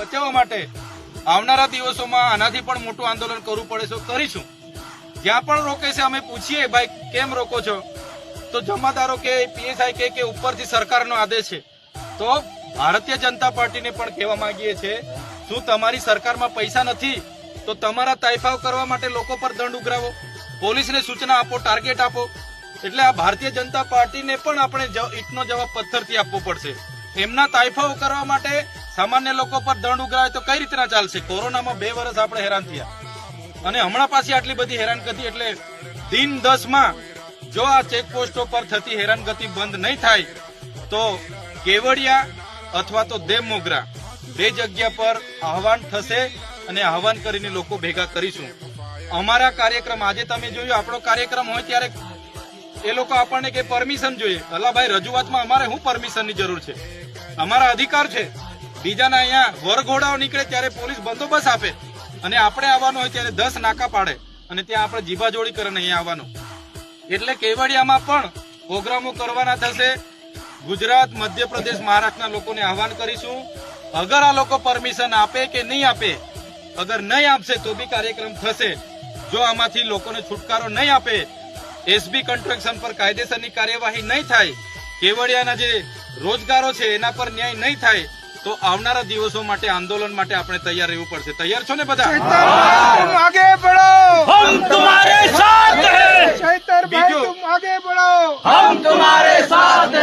બચાવવા માટે આવનારા દિવસોમાં આનાથી પણ મોટું આંદોલન કરવું પડે તો કરીશું. જ્યાં પણ રોકે છે અમે પૂછીએ ભાઈ કેમ રોકો છો, તો જમાદારો કે પીએસઆઈ કે ઉપરથી સરકારનો આદેશ છે. તો ભારતીય જનતા પાર્ટીને પણ કહેવા માંગીએ છીએ, શું તમારી સરકારમાં પૈસા નથી તો તમારા તાઇફાઓ કરવા માટે લોકો પર દંડ ઉઘરાવો, પોલીસને સૂચના આપો, ટાર્ગેટ આપો. એટલે આ ભારતીય જનતા પાર્ટીને પણ આપણે ઈટનો જવાબ પથ્થરથી આપવો પડશે. એમના તાઇફાઓ કરવા માટે સામાન્ય લોકો પર દંડ ઉઘરાવે તો કઈ રીતના ચાલશે? કોરોનામાં 2 વર્ષ આપણે હેરાન થયા અને હમણાં પાછી આટલી બધી હેરાનગતિ. એટલે દિન 10માં જો આ ચેકપોસ્ટો પર થતી હેરાનગતિ બંધ નહીં થાય તો કેવડિયા અથવા તો દેવમોગરા 2 જગ્યા પર આહવાન થશે અને આહવાન કરીને લોકો ભેગા કરીશું. અમારા કાર્યક્રમ આજે તમે જોયું, આપણો કાર્યક્રમ હોય ત્યારે એ લોકો આપણને કે પરમિશન જોઈએ. અલ્લાભાઈ, રજૂઆતમાં અમારે શું પરમિશનની જરૂર છે? અમારા અધિકાર છે. બીજાના અહીંયા વરઘોડાઓ નીકળે ત્યારે પોલીસ બંદોબસ્ત આપે અને આપણે આવવાનું હોય ત્યારે 10 નાકા પાડે અને ત્યાં આપણે જીભાજોડી કરીને અહીંયા આવવાનું. એટલે કેવડિયામાં પણ પ્રોગ્રામો કરવાના થશે. ગુજરાત, મધ્યપ્રદેશ, મહારાષ્ટ્રના લોકોને આહવાન કરીશું. અગર આ લોકો પરમિશન આપે કે નહીં આપે, અગર નહીં આપશે તો બી કાર્યક્રમ થશે. જો આમાંથી લોકોને છુટકારો નહીં આપે, એસબી કન્સ્ટ્રક્શન પર કાયદેસરની કાર્યવાહી નહીં થાય, કેવડિયાના જે રોજગારો છે એના પર ન્યાય નહીં થાય તો આવનારા દિવસો માટે આંદોલન માટે આપણે તૈયાર રહેવું પડશે. તૈયાર છો ને બધા? तुम आगे बढ़ो, हम तुम्हारे साथ हैं। शैतर भाई तुम आगे बढ़ो, हम तुम्हारे साथ हैं।